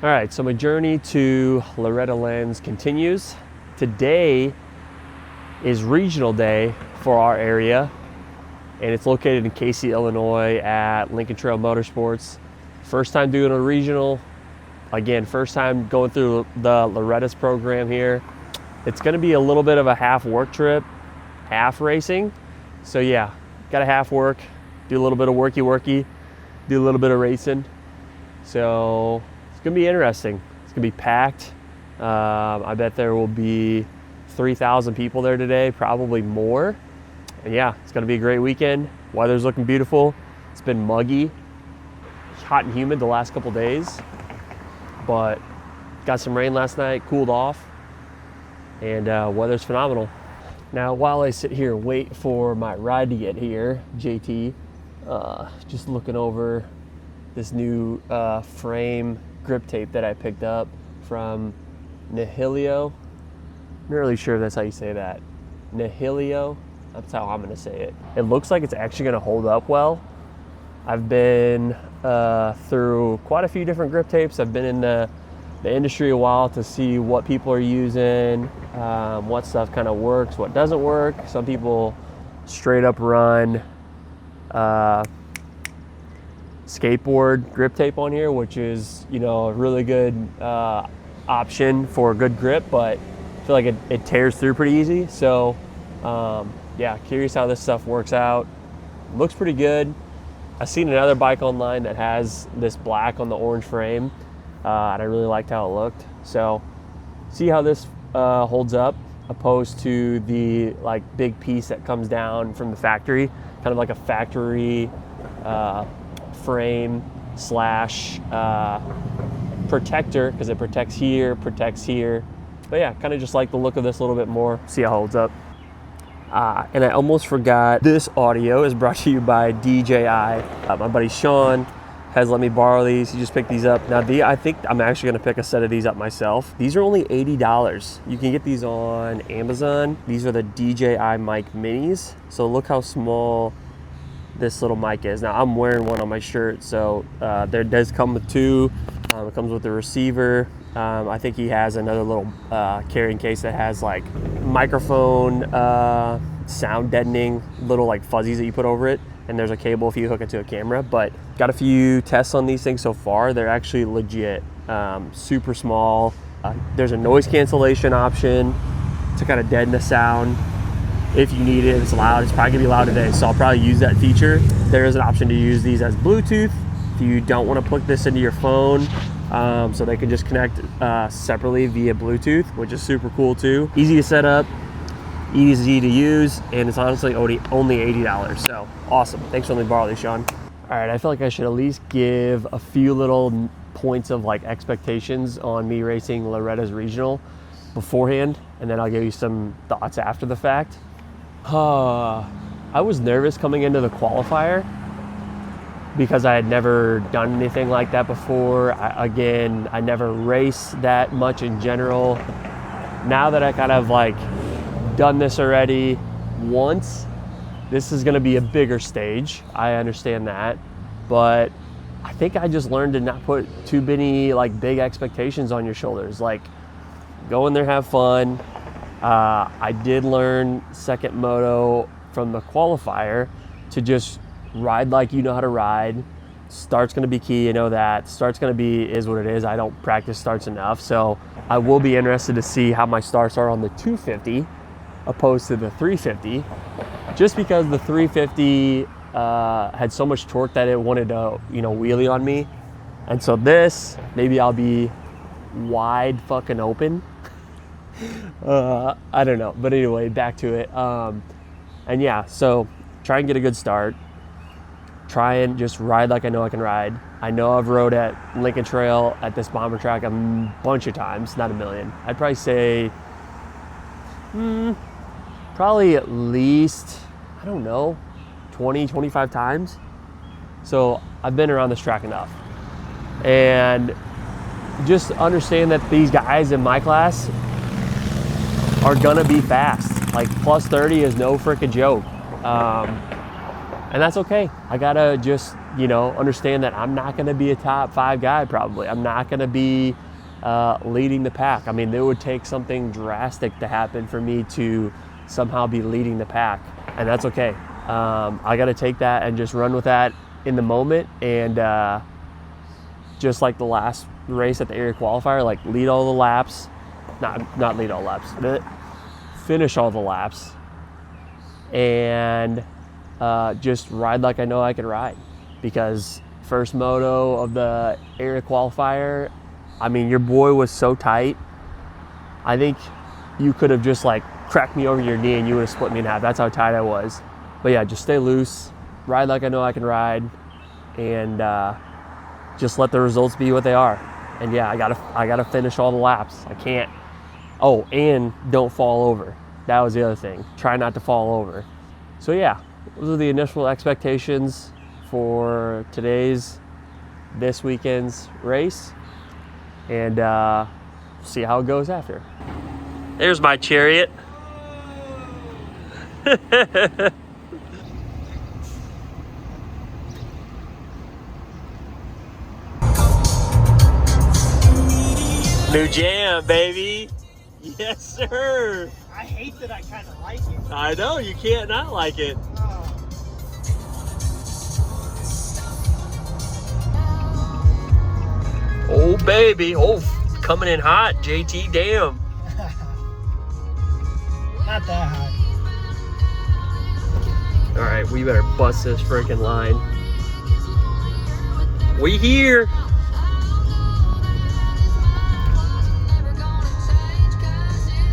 All right, so my journey to Loretta Lynns continues. Today is regional day for our area, and it's located in Casey, Illinois at Lincoln Trail Motorsports. First time doing a regional. Again, first time going through the Lorettas program here. It's gonna be a little bit of a half work trip, half racing. So yeah, got a half work, do a little bit of worky, do a little bit of racing. So it's gonna be interesting. It's gonna be packed. I bet there will be 3,000 people there today, probably more. And yeah, it's gonna be a great weekend. Weather's looking beautiful. It's been muggy, hot and humid the last couple days, but got some rain last night, cooled off, and weather's phenomenal. Now, while I sit here and wait for my ride to get here, JT, just looking over this new frame grip tape that I picked up from Niggli. I'm not really sure if that's how you say that. Niggli, that's how I'm gonna say it. It looks like it's actually gonna hold up well. I've been through quite a few different grip tapes. I've been in the industry a while to see what people are using, what stuff kind of works, what doesn't work. Some people straight up run skateboard grip tape on here, which is, you know, a really good option for a good grip, but I feel like it tears through pretty easy. So yeah, curious how this stuff works out. Looks pretty good. I've seen another bike online that has this black on the orange frame, and I really liked how it looked. So see how this holds up opposed to the like big piece that comes down from the factory, kind of like a factory frame slash protector, because it protects here. But yeah, kind of just like the look of this a little bit more. See how it holds up. And I almost forgot, this audio is brought to you by DJI. My buddy Sean has let me borrow these. He just picked these up. Now, I think I'm actually gonna pick a set of these up myself. These are only $80. You can get these on Amazon. These are the DJI mic minis. So look how small this little mic is. Now, I'm wearing one on my shirt, so there does come with two. It comes with the receiver. I think he has another little carrying case that has like microphone, sound deadening, little like fuzzies that you put over it. And there's a cable if you hook it to a camera. But got a few tests on these things so far. They're actually legit, super small. There's a noise cancellation option to kind of deaden the sound. If you need it, it's loud. It's probably gonna be loud today, so I'll probably use that feature. There is an option to use these as Bluetooth if you don't want to plug this into your phone. So they can just connect separately via Bluetooth, which is super cool too. Easy to set up, easy to use, and it's honestly only $80. So awesome. Thanks for letting me borrow these, Sean. All right, I feel like I should at least give a few little points of like expectations on me racing Loretta's regional beforehand, and then I'll give you some thoughts after the fact. I was nervous coming into the qualifier because I had never done anything like that before. I never raced that much in general. Now that I kind of like done this already once, this is gonna be a bigger stage. I understand that, but I think I just learned to not put too many like big expectations on your shoulders. Like, go in there, have fun. I did learn second moto from the qualifier to just ride like you know how to ride. Start's gonna be key, you know that. Start's gonna be is what it is. I don't practice starts enough, so I will be interested to see how my starts are on the 250 opposed to the 350, just because the 350 had so much torque that it wanted to, you know, wheelie on me. And so this, maybe I'll be wide fucking open. I don't know, but anyway, back to it. And yeah, so try and get a good start. Try and just ride like I know I can ride. I know I've rode at Lincoln Trail at this bomber track a bunch of times, not a million. I'd probably say probably at least, I don't know, 20, 25 times. So I've been around this track enough. And just understand that these guys in my class are gonna be fast. Like plus 30 is no freaking joke. And that's okay. I gotta just you know, understand that I'm not going to be a top 5 guy probably. I'm not going to be leading the pack. I mean, it would take something drastic to happen for me to somehow be leading the pack, and that's okay. I got to take that and just run with that in the moment, and just like the last race at the area qualifier, like lead all the laps, not lead all laps, finish all the laps, and just ride like I know I can ride. Because first moto of the area qualifier, I mean, your boy was so tight. I think you could have just like cracked me over your knee and you would have split me in half. That's how tight I was. But yeah, just stay loose, ride like I know I can ride, and just let the results be what they are. And yeah, I gotta finish all the laps. I can't. Oh, and don't fall over. That was the other thing. Try not to fall over. So yeah, those are the initial expectations for this weekend's race, and see how it goes after. There's my chariot. New jam, baby. Yes, sir. I hate that I kind of like it. I know, you can't not like it. Oh, baby. Oh, coming in hot. JT, damn. Not that hot. All right, we better bust this freaking line. We here.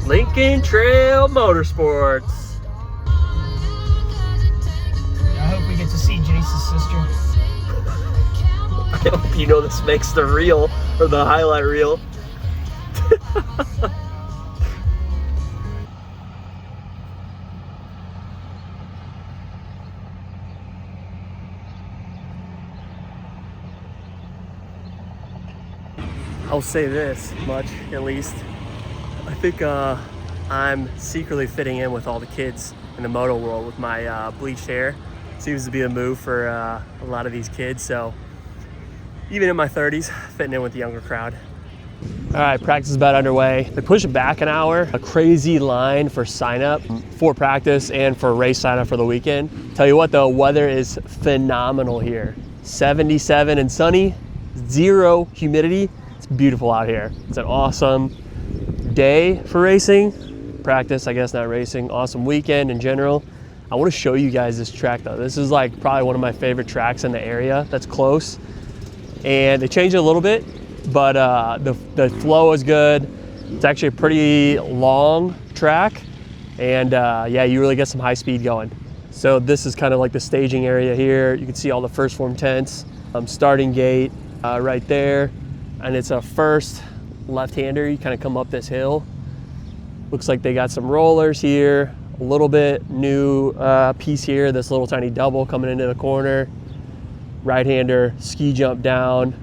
Lincoln Trail Motorsports. I hope we get to see Jace's sister. I hope you know this makes the reel, or the highlight reel. I'll say this much, at least. I think I'm secretly fitting in with all the kids in the moto world with my bleached hair. Seems to be a move for a lot of these kids. So even in my 30s, fitting in with the younger crowd. All right, practice is about underway. They push it back an hour. A crazy line for sign up for practice and for race sign up for the weekend. Tell you what though, weather is phenomenal here. 77 and sunny, 0 humidity. It's beautiful out here. It's an awesome day for racing. Practice, I guess, not racing. Awesome weekend in general. I want to show you guys this track though. This is like probably one of my favorite tracks in the area that's close. And they changed it a little bit, but the flow is good. It's actually a pretty long track, and yeah, you really get some high speed going. So this is kind of like the staging area here. You can see all the first form tents, starting gate right there, and it's a first left-hander. You kind of come up this hill. Looks like they got some rollers here, a little bit new piece here, this little tiny double coming into the corner. Right-hander, ski jump down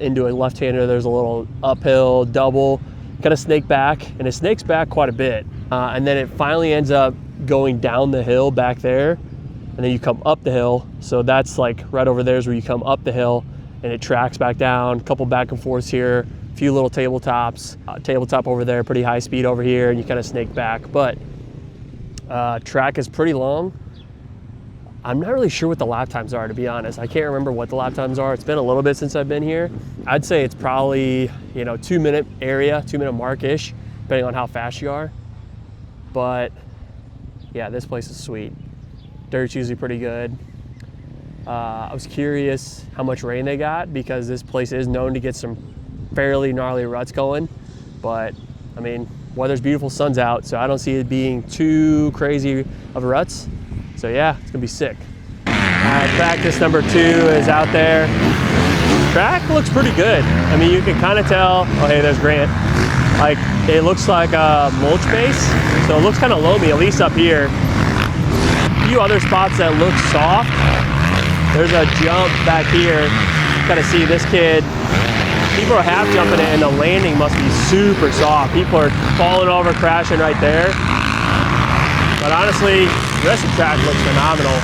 into a left-hander. There's a little uphill double, kind of snake back, and it snakes back quite a bit. And then it finally ends up going down the hill back there, and then you come up the hill. So that's like right over there is where you come up the hill, and it tracks back down, a couple back and forths here, a few little tabletops, tabletop over there, pretty high speed over here, and you kind of snake back. But track is pretty long. I'm not really sure what the lap times are, to be honest. I can't remember what the lap times are. It's been a little bit since I've been here. I'd say it's probably, 2-minute area, 2-minute mark-ish, depending on how fast you are. But yeah, this place is sweet. Dirt's usually pretty good. I was curious how much rain they got, because this place is known to get some fairly gnarly ruts going. But I mean, weather's beautiful, sun's out, so I don't see it being too crazy of ruts. So yeah, it's gonna be sick. Practice number 2 is out there. Track looks pretty good. I mean, you can kind of tell, oh hey, there's Grant. Like, it looks like a mulch base, so it looks kind of loamy, at least up here. A few other spots that look soft. There's a jump back here. Kind of see this kid. People are half jumping it, and the landing must be super soft. People are falling over, crashing right there. But honestly, the rest of the track looks phenomenal.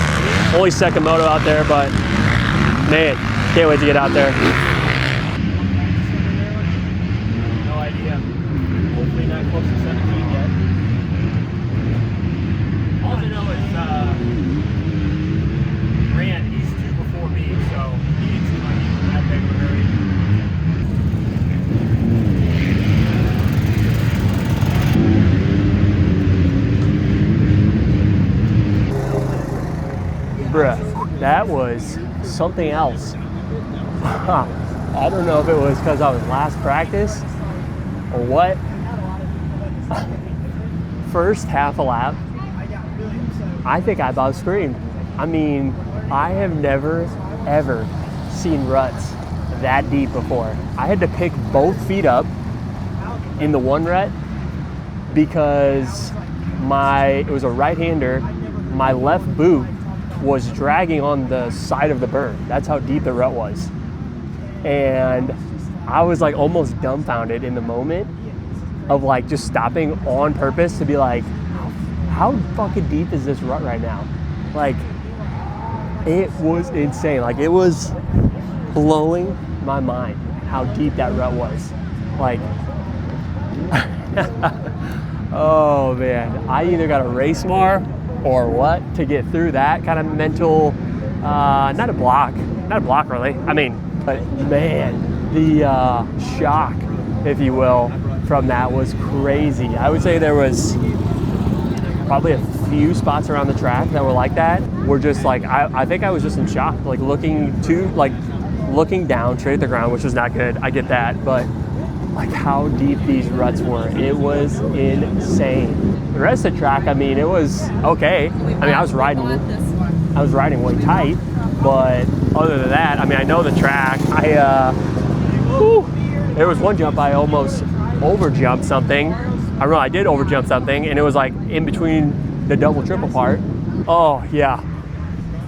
Only second moto out there, but Man, can't wait to get out there. No idea. Hopefully not close to 17 yet. All I know is Grant, he's 2 before me, so he didn't seem like he was in that big of a hurry. Bruh, that was something else. I don't know if it was because I was last practice or what. First half a lap, I think I about screamed. I mean, I have never, ever seen ruts that deep before. I had to pick both feet up in the one rut because it was a right-hander. My left boot was dragging on the side of the berm. That's how deep the rut was. And I was like almost dumbfounded in the moment of like just stopping on purpose to be like, how fucking deep is this rut right now? Like, it was insane. Like, it was blowing my mind how deep that rut was. Like, oh man, I either got to race more or what to get through that kind of mental, not a block really. I mean, but man, the shock, if you will, from that was crazy. I would say there was probably a few spots around the track that were like that. We're just like, I think I was just in shock, like looking down straight at the ground, which was not good. I get that, but like how deep these ruts were, it was insane. The rest of the track, I mean, it was okay. I mean, I was riding way tight, but other than that, I mean, I know the track. There was one jump I almost overjumped something. I don't know, I did overjump something, and it was like in between the double triple part. Oh yeah,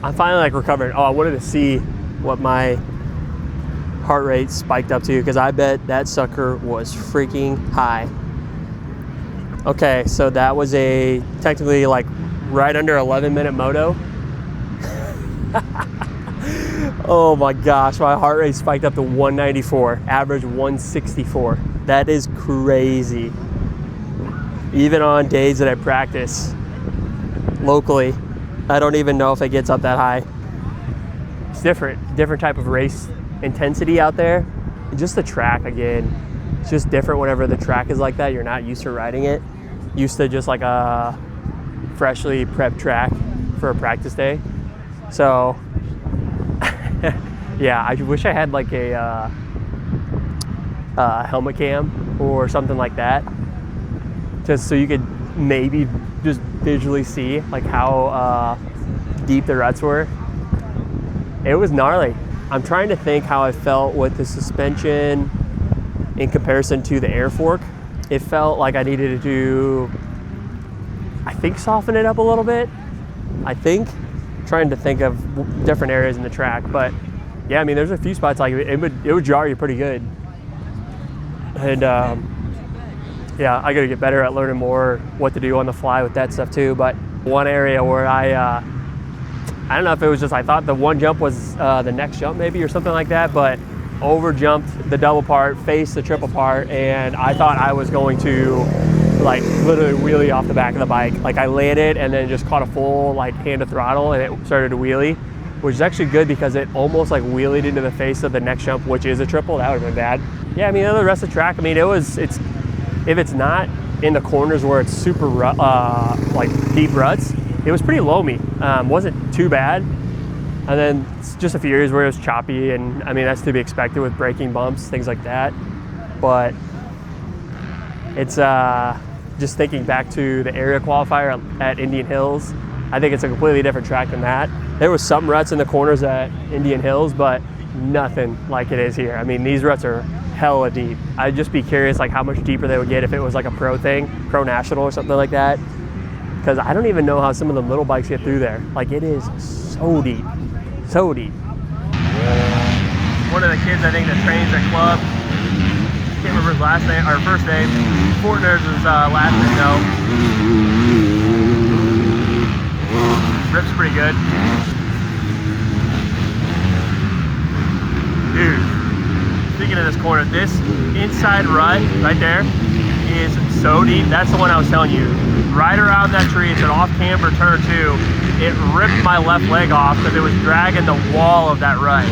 I'm finally like recovered. Oh, I wanted to see what my heart rate spiked up to, because I bet that sucker was freaking high. Okay, so that was a technically like right under 11-minute moto. Oh my gosh, my heart rate spiked up to 194, average 164. That is crazy. Even on days that I practice locally, I don't even know if it gets up that high. It's different type of race intensity out there. And just the track, again, it's just different whenever the track is like that. You're not used to riding it. Used to just like a freshly prepped track for a practice day. So yeah, I wish I had like a helmet cam or something like that, just so you could maybe just visually see like how deep the ruts were. It was gnarly. I'm trying to think how I felt with the suspension in comparison to the air fork. It felt like I needed to, I think, soften it up a little bit. Trying to think of different areas in the track, but yeah, I mean, there's a few spots like it would jar you pretty good. And yeah, I got to get better at learning more what to do on the fly with that stuff too. But one area where I don't know if it was just I thought the one jump was the next jump maybe or something like that, but over jumped the double part, faced the triple part, and I thought I was going to like literally wheelie off the back of the bike. Like I landed and then just caught a full like hand to throttle and it started to wheelie, which is actually good because it almost like wheelied into the face of the next jump, which is a triple. That would have been bad. Yeah, I mean, the rest of the track, I mean, if it's not in the corners where it's super like deep ruts, it was pretty loamy. Wasn't too bad. And then just a few areas where it was choppy, and I mean, that's to be expected with braking bumps, things like that. But it's just thinking back to the area qualifier at Indian Hills, I think it's a completely different track than that. There was some ruts in the corners at Indian Hills, but nothing like it is here. I mean, these ruts are hella deep. I'd just be curious like how much deeper they would get if it was like a pro thing, pro national or something like that. Because I don't even know how some of the little bikes get through there. Like, it is so deep, so deep. One of the kids I think that trains at club, can't remember his last name, or first name, Fortner's his last name though. Rip's pretty good. Dude, speaking of this corner, this inside rut right there is so deep. That's the one I was telling you. Right around that tree, it's an off-camber turn too. It ripped my left leg off because it was dragging the wall of that rut.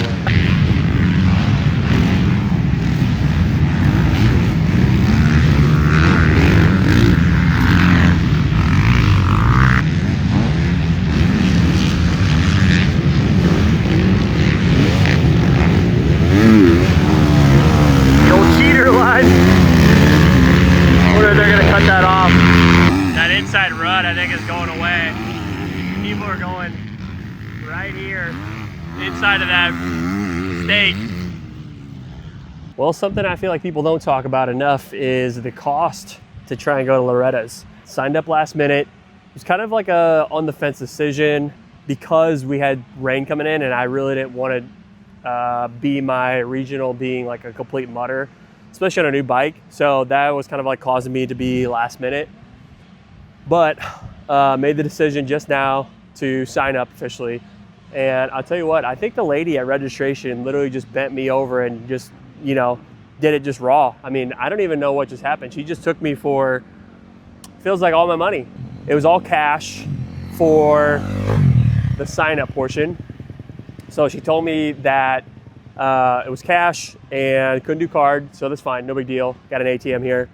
The old cheater line. I wonder if they're gonna cut that off. That inside rut, I think, is going away. People are going right here, inside of that stake. Well, something I feel like people don't talk about enough is the cost to try and go to Loretta's. Signed up last minute. It was kind of like a on the fence decision because we had rain coming in and I really didn't want to be my regional being like a complete mutter, especially on a new bike. So that was kind of like causing me to be last minute. But made the decision just now to sign up officially. And I'll tell you what, I think the lady at registration literally just bent me over and just, you know, did it just raw. I mean, I don't even know what just happened. She just took me for, feels like all my money. It was all cash for the sign up portion. So she told me that it was cash and couldn't do card. So that's fine, no big deal. Got an ATM here.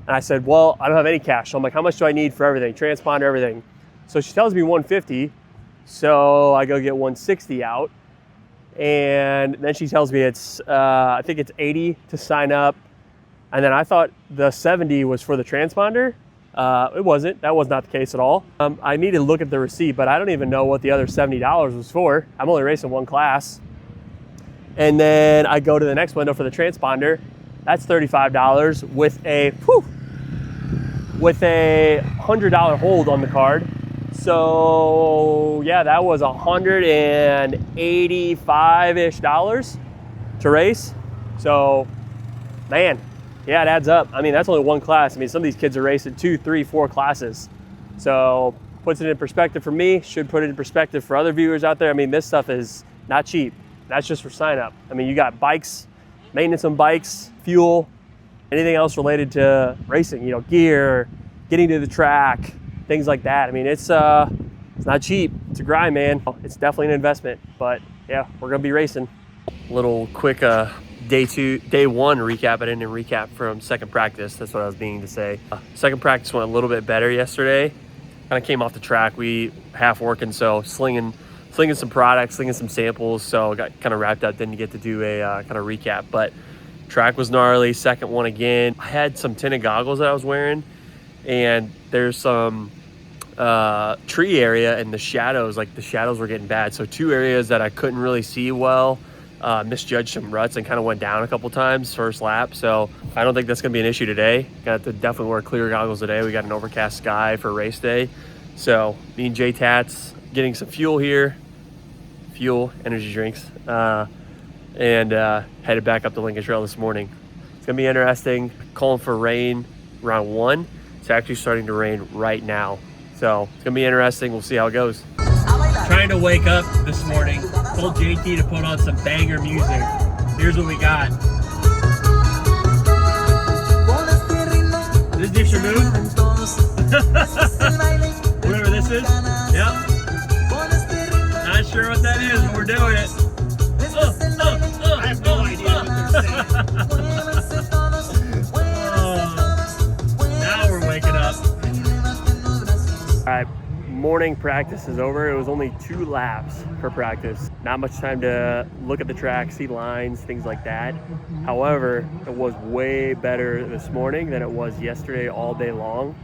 And I said, well, I don't have any cash. So I'm like, how much do I need for everything? Transponder, everything. So she tells me 150. So I go get 160 out. And then she tells me it's, I think it's 80 to sign up. And then I thought the 70 was for the transponder. It wasn't. That was not the case at all. I need to look at the receipt, but I don't even know what the other $70 was for. I'm only racing one class. And then I go to the next window for the transponder. That's $35 with a $100 hold on the card. So yeah, that was $185-ish to race. So man, yeah, it adds up. I mean, that's only one class. I mean, some of these kids are racing 2, 3, 4 classes. So puts it in perspective for me, should put it in perspective for other viewers out there. I mean, this stuff is not cheap. That's just for sign up. I mean, you got bikes, maintenance on bikes, fuel, anything else related to racing, you know, gear, getting to the track, things like that. I mean, it's not cheap. It's a grind, man. It's definitely an investment, but yeah, we're gonna be racing. Little quick day one recap. I didn't recap from second practice. That's what I was meaning to say. Second practice went a little bit better yesterday. Kind of came off the track. We half working, so slinging some products, slinging some samples. So got kind of wrapped up. Didn't get to do a kind of recap, but track was gnarly. Second one again. I had some tinted goggles that I was wearing, and there's some tree area and the shadows, like the shadows were getting bad. So 2 areas that I couldn't really see well, misjudged some ruts and kind of went down a couple times first lap. So I don't think that's gonna be an issue today. Got to definitely wear clear goggles today. We got an overcast sky for race day. So me and J Tats getting some fuel here, energy drinks, and headed back up the Lincoln Trail this morning. It's gonna be interesting. Calling for rain around 1. It's actually starting to rain right now. So it's gonna be interesting. We'll see how it goes. Trying to wake up this morning. Told JT to put on some banger music. Here's what we got. Is this your move? Whatever this is? Yep. Not sure what that is, but we're doing it. I have no idea what they're saying. Now we're waking up. All right, morning practice is over. It was only 2 laps for practice. Not much time to look at the track, see lines, things like that. However, it was way better this morning than it was yesterday all day long.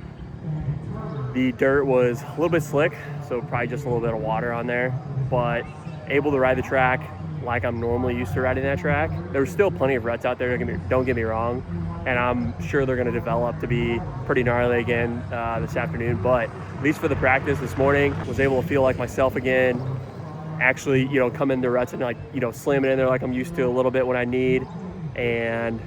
The dirt was a little bit slick, so probably just a little bit of water on there, but able to ride the track like I'm normally used to riding that track. There was still plenty of ruts out there, don't get me wrong, and I'm sure they're gonna develop to be pretty gnarly again this afternoon, but at least for the practice this morning, was able to feel like myself again, actually, you know, come into ruts and like, you know, slam it in there like I'm used to a little bit when I need, and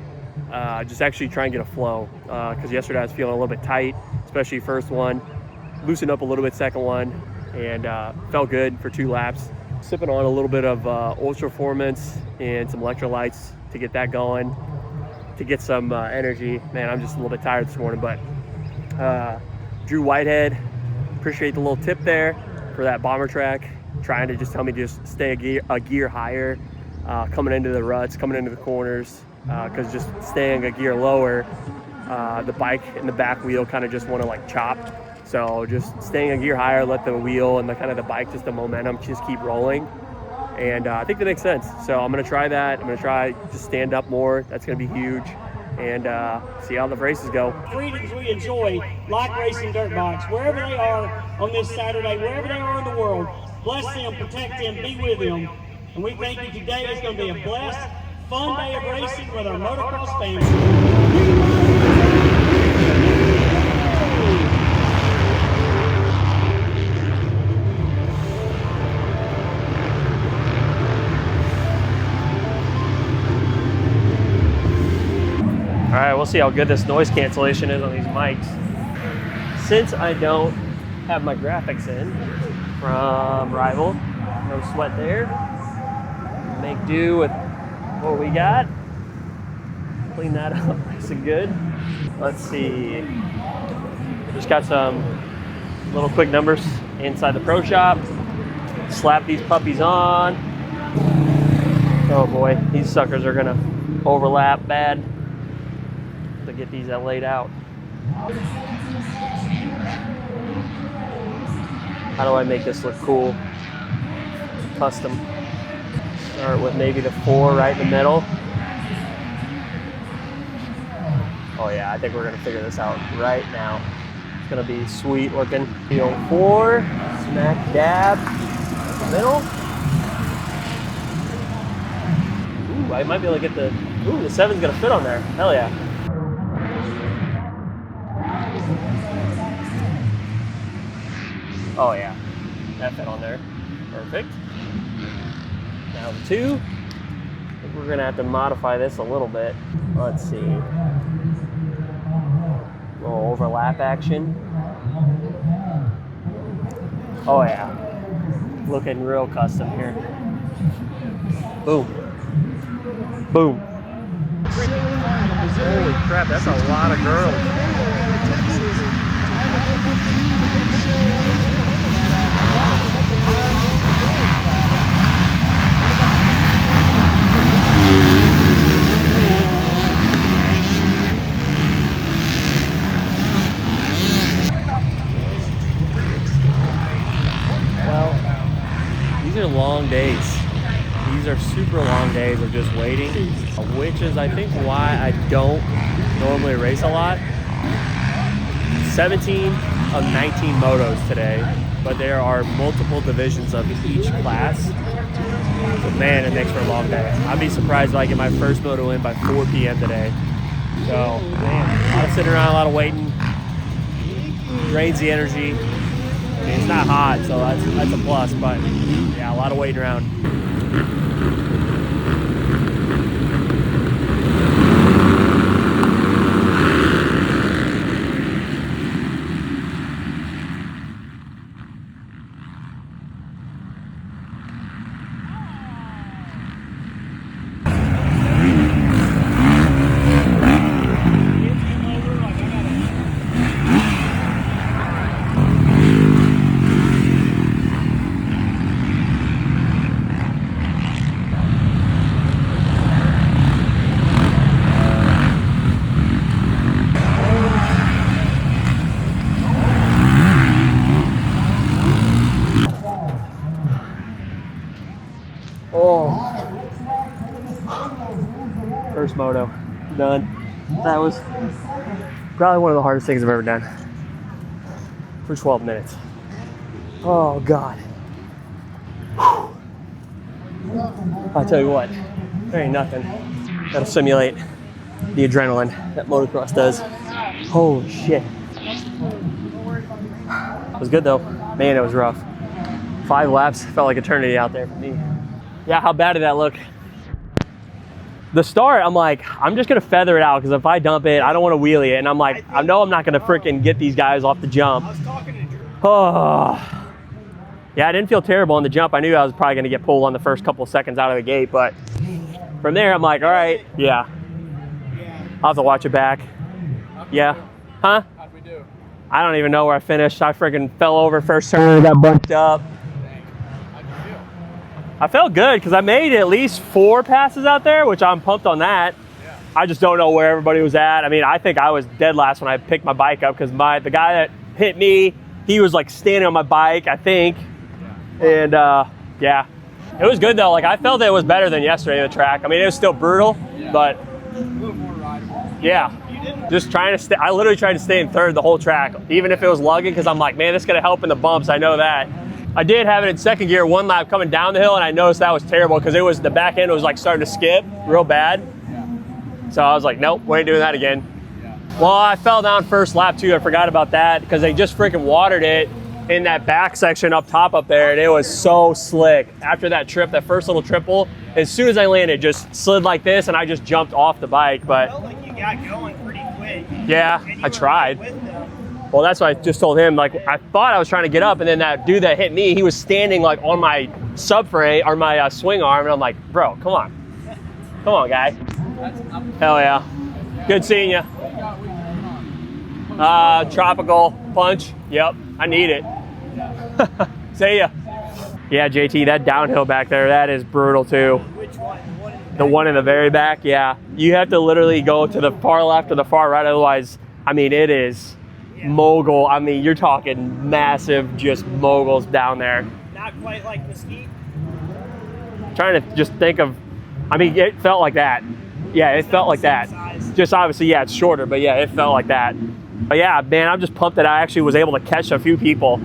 just actually try and get a flow, because yesterday I was feeling a little bit tight, especially first one, loosened up a little bit second one, and felt good for 2 laps. sipping on a little bit of Ultra Performance and some electrolytes to get that going, to get some energy. Man, I'm just a little bit tired this morning, but Drew Whitehead, appreciate the little tip there for that bomber track, trying to just tell me to just stay a gear higher, coming into the ruts, coming into the corners, because just staying a gear lower, the bike and the back wheel kind of just want to like chop. So just staying a gear higher, let the wheel and the kind of the bike, just the momentum, just keep rolling. And I think that makes sense. So I'm going to try that. I'm going to try just stand up more. That's going to be huge. And see how the races go. Freedoms we enjoy, like racing dirt bikes, wherever they are on this Saturday, wherever they are in the world. Bless them, protect them, be with them. And we thank you today. It's going to be a blessed, fun day of racing with our motocross family. All right, we'll see how good this noise cancellation is on these mics. Since I don't have my graphics in from Rival, no sweat there. Make do with what we got. Clean that up nice and good. Let's see. Just got some little quick numbers inside the pro shop. Slap these puppies on. Oh boy, these suckers are gonna overlap bad. To get these laid out. How do I make this look cool? Custom. Start with maybe the 4 right in the middle. Oh yeah, I think we're gonna figure this out right now. It's gonna be sweet looking. Feel 4, smack dab in the middle. Ooh, I might be able to get the 7's gonna fit on there. Hell yeah. Oh yeah, that fit on there. Perfect. Now the 2. I think we're gonna have to modify this a little bit. Let's see. A little overlap action. Oh yeah. Looking real custom here. Boom. Boom. Holy crap, that's a lot of girls. These are long days. These are super long days of just waiting, which is I think why I don't normally race a lot. 17 of 19 motos today, but there are multiple divisions of each class. So man, it makes for a long day. I'd be surprised if I get my first moto in by 4 p.m. today. So man, a lot of sitting around, a lot of waiting. Drains the energy. I mean, it's not hot, so that's a plus, but yeah, a lot of waiting around. First moto, done. That was probably one of the hardest things I've ever done for 12 minutes. Oh God. I'll tell you what, there ain't nothing that'll simulate the adrenaline that motocross does. Holy shit. It was good though. Man, it was rough. 5 laps, felt like eternity out there for me. Yeah, how bad did that look? The start, I'm like, I'm just gonna feather it out because if I dump it, I don't want to wheelie it. And I'm like, I know I'm not gonna freaking get these guys off the jump. I was talking to Drew. Oh, Yeah, I didn't feel terrible on the jump. I knew I was probably going to get pulled on the first couple of seconds out of the gate, but from there, I'm like, all right, yeah. I'll have to watch it back. Yeah. Huh? How'd we do? I don't even know where I finished. I freaking fell over first turn, got bunched up. How'd you feel? I felt good because I made at least 4 passes out there, which I'm pumped on that. Yeah. I just don't know where everybody was at. I mean, I think I was dead last when I picked my bike up because the guy that hit me, he was like standing on my bike, I think. And yeah, it was good though. Like I felt it was better than yesterday in the track. I mean, it was still brutal, but A little more rideable. yeah, just trying to stay. I literally tried to stay in third the whole track, even if it was lugging, because I'm like, man, this is gonna help in the bumps. I know that. I did have it in second gear, 1 lap coming down the hill, and I noticed that was terrible because it was the back end was like starting to skip real bad. So I was like, nope, we ain't doing that again. Well, I fell down first lap too. I forgot about that because they just freaking watered it in that back section up top up there, and it was so slick. After that trip, that first little triple, as soon as I landed, just slid like this, and I just jumped off the bike. But I felt like you got going pretty quick. yeah, And you I were tried. right with them. Well, that's what I just told him. Like, I thought I was trying to get up, and then that dude that hit me, he was standing like on my subframe or my swing arm, and I'm like, bro, come on. Come on, guy. Hell yeah. Good seeing you. Tropical punch. Yep, I need it. See ya. Yeah, JT, that downhill back there, that is brutal too. Which one? The one in the very back, yeah. You have to literally go to the far left or the far right, otherwise, I mean, it is mogul. I mean, you're talking massive, just moguls down there. Not quite like Mesquite. Trying to just think of, I mean, it felt like that. Yeah, it felt like that. Size. Just obviously, yeah, it's shorter, but yeah, it felt like that. But yeah, man, I'm just pumped that I actually was able to catch a few people.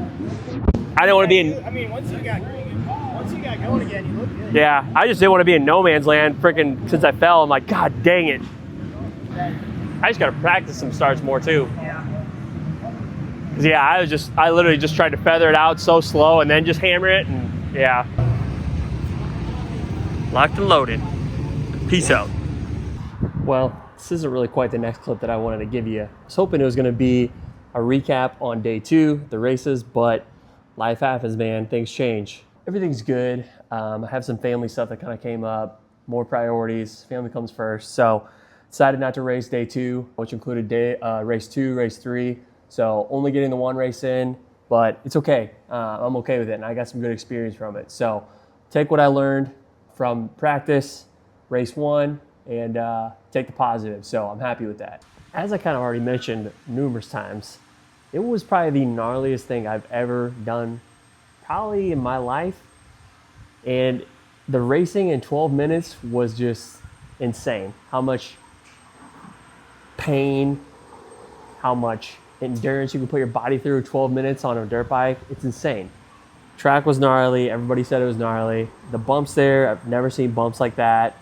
I didn't want to be in. I mean, once you got going again, you look good. Yeah, I just didn't want to be in no man's land. Freaking since I fell, I'm like, God dang it. I just gotta practice some starts more too. Yeah. Cause yeah, I literally just tried to feather it out so slow and then just hammer it, and yeah. Locked and loaded. Peace out. Well, this isn't really quite the next clip that I wanted to give you. I was hoping it was gonna be a recap on day 2, the races, but life happens, man, things change. Everything's good. I have some family stuff that kind of came up, more priorities, family comes first. So decided not to race day 2, which included race 2, race 3. So only getting the 1 race in, but it's okay. I'm okay with it, and I got some good experience from it. So take what I learned from practice, race 1, and take the positive. So I'm happy with that. As I kind of already mentioned numerous times, it was probably the gnarliest thing I've ever done probably in my life. And the racing in 12 minutes was just insane. How much pain, how much endurance you can put your body through 12 minutes on a dirt bike. It's insane. Track was gnarly. Everybody said it was gnarly. The bumps there, I've never seen bumps like that.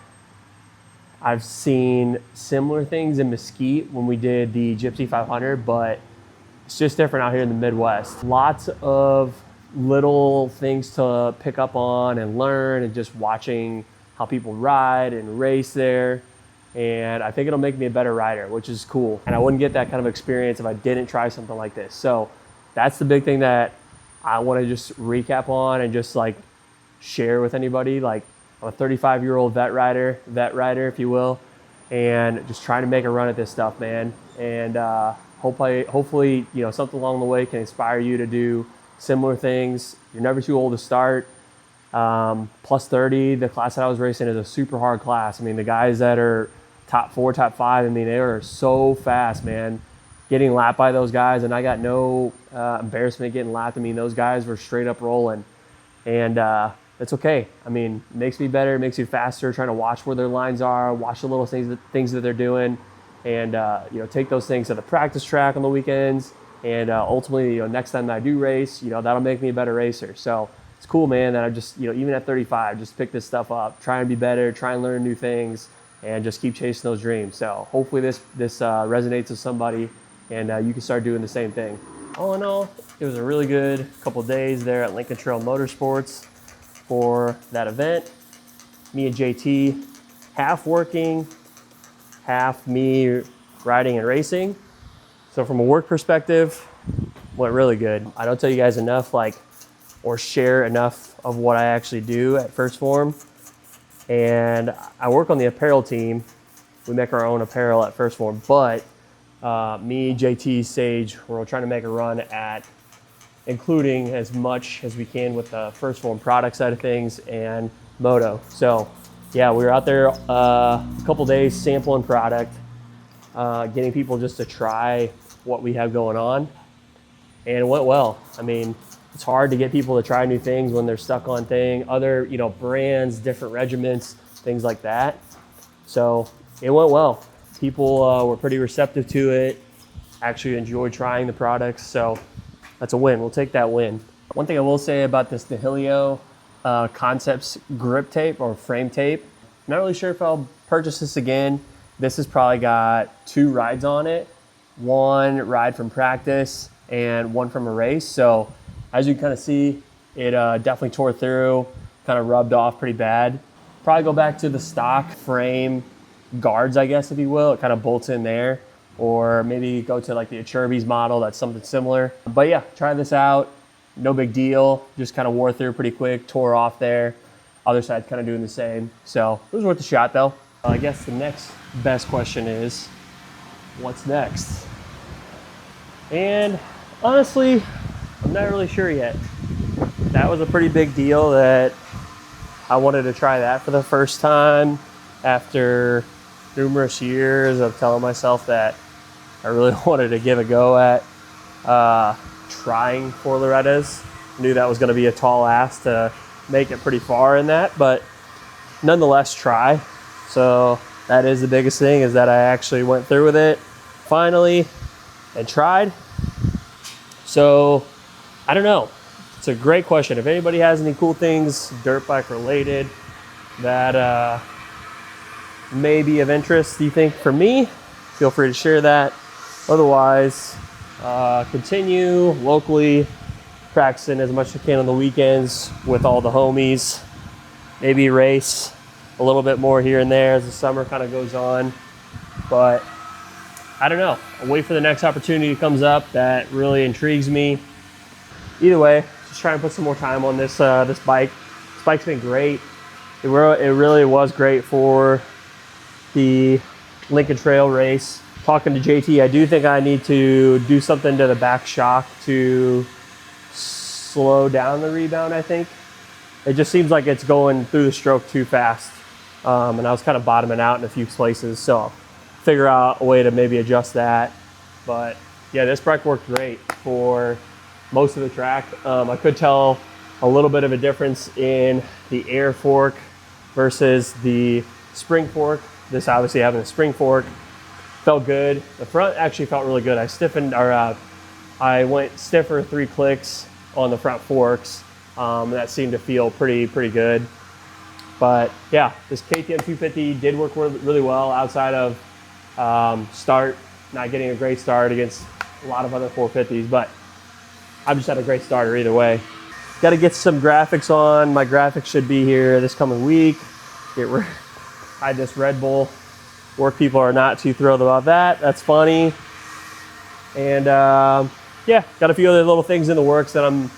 I've seen similar things in Mesquite when we did the Gypsy 500, but it's just different out here in the Midwest. Lots of little things to pick up on and learn, and just watching how people ride and race there. And I think it'll make me a better rider, which is cool. And I wouldn't get that kind of experience if I didn't try something like this. So that's the big thing that I want to just recap on and just like share with anybody. Like, I'm a 35-year-old vet rider, if you will, and just trying to make a run at this stuff, man. And hopefully, you know, something along the way can inspire you to do similar things. You're never too old to start. Plus 30, the class that I was racing is a super hard class. I mean, the guys that are top 4, top 5, I mean, they are so fast, man. Getting lapped by those guys, and I got no embarrassment getting lapped. I mean, those guys were straight up rolling, and it's okay. I mean, it makes me better, it makes you faster, trying to watch where their lines are, watch the little things that they're doing, and you know, take those things to the practice track on the weekends, and ultimately, you know, next time that I do race, you know, that'll make me a better racer. So it's cool, man, that I just, you know, even at 35, just pick this stuff up, try and be better, try and learn new things, and just keep chasing those dreams. So hopefully this resonates with somebody, and you can start doing the same thing. All in all, it was a really good couple days there at Lincoln Trail Motorsports for that event. Me and JT, half working, half me riding and racing. So from a work perspective, went really good. I don't tell you guys enough, like, or share enough of what I actually do at First Form. And I work on the apparel team. We make our own apparel at First Form, but me, JT, Sage, we're trying to make a run at including as much as we can with the First Form product side of things and moto. So yeah, we were out there a couple days sampling product, getting people just to try what we have going on, and it went well. I mean, it's hard to get people to try new things when they're stuck on other brands, different regiments, things like that. So it went well. People were pretty receptive to it, actually enjoyed trying the products. So that's a win. We'll take that win. One thing I will say about this Niggli Concepts grip tape or frame tape, I'm not really sure if I'll purchase this again. This has probably got 2 rides on it, 1 ride from practice and 1 from a race. So as you kind of see, it definitely tore through, kind of rubbed off pretty bad. Probably go back to the stock frame guards, I guess, if you will. It kind of bolts in there, or maybe go to like the Achirby's model. That's something similar. But yeah, try this out. No big deal. Just kind of wore through pretty quick, tore off there. Other side kind of doing the same. So it was worth a shot though. I guess the next best question is, what's next? And honestly, I'm not really sure yet. That was a pretty big deal that I wanted to try that for the first time after numerous years of telling myself that I really wanted to give a go at trying for Lorettas. Knew that was going to be a tall ask to make it pretty far in that, but nonetheless try. So that is the biggest thing, is that I actually went through with it finally and tried. So I don't know. It's a great question. If anybody has any cool things dirt bike related that may be of interest, you think, for me, feel free to share that. Otherwise, continue locally practicing as much as I can on the weekends with all the homies. Maybe race a little bit more here and there as the summer kind of goes on. But I don't know. I'll wait for the next opportunity that comes up that really intrigues me. Either way, just trying to put some more time on this this bike. This bike's been great. It really was great for the Lincoln Trail race. Talking to JT, I do think I need to do something to the back shock to slow down the rebound, I think. It just seems like it's going through the stroke too fast. And I was kind of bottoming out in a few places. So I'll figure out a way to maybe adjust that. But yeah, this bike worked great for most of the track. I could tell a little bit of a difference in the air fork versus the spring fork. This obviously having a spring fork felt good. The front actually felt really good. I stiffened, or I went stiffer 3 clicks on the front forks. That seemed to feel pretty good. But yeah, this KTM 250 did work really well outside of start, not getting a great start against a lot of other 450s, but I just had a great starter either way. Got to get some graphics on. My graphics should be here this coming week. Hide this Red Bull. Work people are not too thrilled about that. That's funny. And yeah, got a few other little things in the works that I'm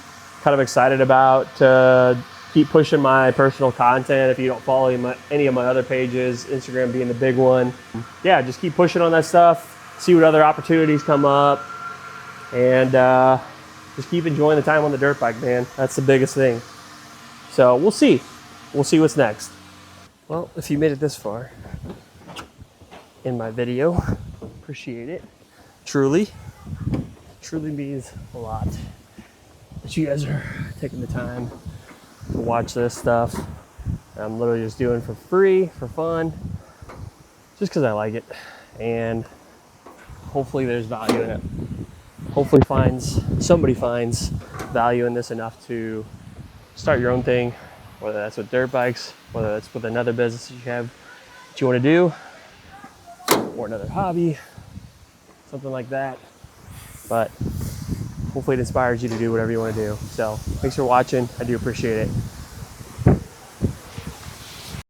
kind of excited about to keep pushing my personal content. If you don't follow any of my other pages, Instagram being the big one. Yeah, just keep pushing on that stuff, see what other opportunities come up, and just keep enjoying the time on the dirt bike, man. That's the biggest thing. So we'll see. We'll see what's next. Well, if you made it this far in my video, appreciate it. Truly means a lot that you guys are taking the time to watch this stuff. I'm literally just doing it for free, for fun, just because I like it, and hopefully there's value in it. Hopefully somebody finds value in this enough to start your own thing, whether that's with dirt bikes, whether that's with another business that you have that you want to do, or another hobby, something like that. But hopefully it inspires you to do whatever you want to do. So thanks for watching. I do appreciate it.